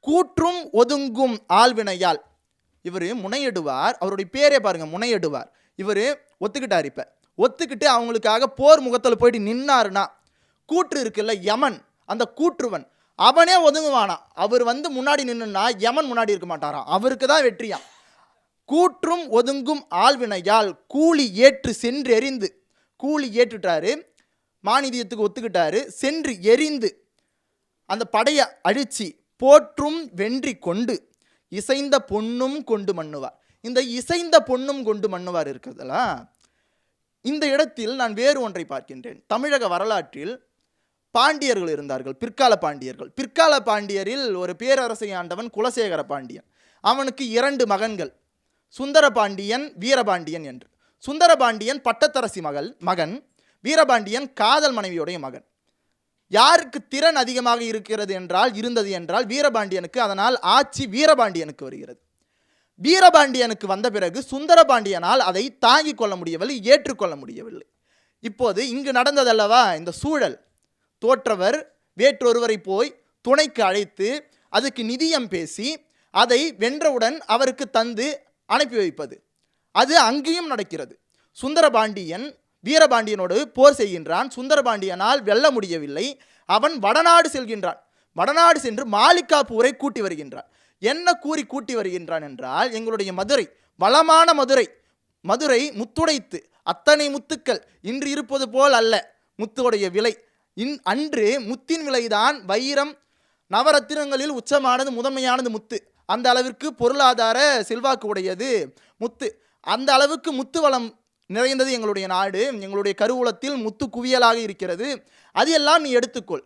கூற்றும் ஒதுங்கும் ஆள்வினையால். இவர் முனையிடுவார், அவருடைய பேரே பாருங்க முனையிடுவார். இவர் ஒத்துக்கிட்டார். இப்போ ஒத்துக்கிட்டு அவங்களுக்காக போர் முகத்தில் போயிட்டு நின்னாருன்னா கூற்று இருக்குல்ல யமன், அந்த கூற்றுவன் அவனே ஒதுங்குவானா. அவர் முன்னாடி நின்றுனா யமன் முன்னாடி இருக்க மாட்டாராம், அவருக்கு தான் வெற்றியாம். கூற்றும் ஒதுங்கும் ஆள்வினையால் கூலி ஏற்று சென்று எறிந்து, கூலி ஏற்றுட்டாரு, மாநிதியத்துக்கு ஒத்துக்கிட்டாரு, சென்று எரிந்து அந்த படையை அழிச்சு போற்றும் வென்றி கொண்டு இசைந்த பொன்னும் கொண்டு மண்ணுவார். இந்த இசைந்த பொன்னும் கொண்டு மண்ணுவார் இருக்கிறதுல இந்த இடத்தில் நான் வேறு ஒன்றை பார்க்கின்றேன். தமிழக வரலாற்றில் பாண்டியர்கள் இருந்தார்கள், பிற்கால பாண்டியர்கள். பிற்கால பாண்டியரில் ஒரு பேரரசை ஆண்டவன் குலசேகர பாண்டியன். அவனுக்கு 2 மகன்கள், சுந்தரபாண்டியன் வீரபாண்டியன் என்று. சுந்தரபாண்டியன் பட்டத்தரசி மகன், வீரபாண்டியன் காதல் மனைவியுடைய மகன். யாருக்கு திறன் அதிகமாக இருந்தது என்றால் வீரபாண்டியனுக்கு. அதனால் ஆட்சி வீரபாண்டியனுக்கு வருகிறது. வீரபாண்டியனுக்கு வந்த பிறகு சுந்தரபாண்டியனால் அதை தாங்கிக் கொள்ள முடியவில்லை, ஏற்றுக்கொள்ள முடியவில்லை. இப்போது இங்கு நடந்ததல்லவா இந்த சூழல். தோற்றவர் வேற்றொருவரை போய் துணைக்கு அழைத்து அதுக்கு நிதியம் பேசி அதை வென்றவுடன் அவருக்கு தந்து அனுப்பி வைப்பது, அது அங்கேயும் நடக்கிறது. சுந்தரபாண்டியன் வீரபாண்டியனோடு போர் செய்கின்றான். சுந்தரபாண்டியனால் வெல்ல முடியவில்லை. அவன் வடநாடு செல்கின்றான். வடநாடு சென்று மாளிகாப்பூரை கூட்டி வருகின்றான். என்ன கூறி கூட்டி வருகின்றான் என்றால், எங்களுடைய மதுரை வளமான மதுரை முத்துடைத்து அத்தனை முத்துக்கள் இன்று இருப்பது போல் அல்ல முத்துடைய விலை. அன்று முத்தின் விலைதான் வைரம், நவரத்தினங்களில் உச்சமானது முதன்மையானது முத்து. அந்த அளவிற்கு பொருளாதார செல்வாக்கு உடையது முத்து. அந்த அளவுக்கு முத்து வளம் நிறைந்தது எங்களுடைய நாடு. எங்களுடைய கருவூலத்தில் முத்து குவியலாக இருக்கிறது. அதையெல்லாம் நீ எடுத்துக்கொள்,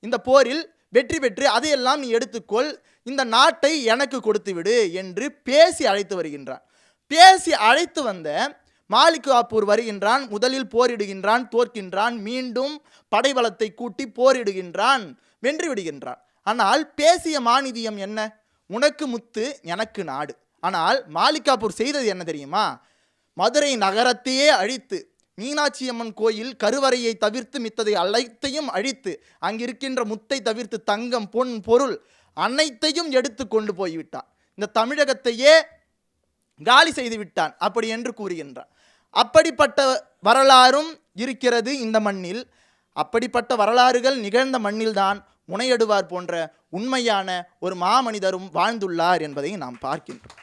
இந்த போரில் வெற்றி பெற்று அதையெல்லாம் நீ எடுத்துக்கொள், இந்த நாட்டை எனக்கு கொடுத்து விடு என்று பேசி அழைத்து வருகின்றான். பேசி அழைத்து வந்த மாலிகாப்பூர் வருகின்றான். முதலில் போரிடுகின்றான், தோற்கின்றான். மீண்டும் படைபலத்தை கூட்டி போரிடுகின்றான், வென்று விடுகின்றான். ஆனால் பேசிய மாநிதியம் என்ன? உனக்கு முத்து எனக்கு நாடு. ஆனால் மாலிகாப்பூர் செய்தது என்ன தெரியுமா? மதுரை நகரத்தையே அழித்து, மீனாட்சி அம்மன் கோயில் கருவறையை தவிர்த்து மித்ததை அனைத்தையும் அழித்து, அங்கிருக்கின்ற முத்தை தவிர்த்து தங்கம் பொன் பொருள் அனைத்தையும் எடுத்து கொண்டு போய்விட்டான். இந்த தமிழகத்தையே காலி செய்து விட்டான் அப்படி என்று கூறுகின்றான். அப்படிப்பட்ட வரலாறும் இருக்கிறது இந்த மண்ணில். அப்படிப்பட்ட வரலாறுகள் நிகழ்ந்த மண்ணில்தான் முனையடுவார் போன்ற உண்மையான ஒரு மாமனிதரும் வாழ்ந்துள்ளார் என்பதை நாம் பார்க்கின்றோம்.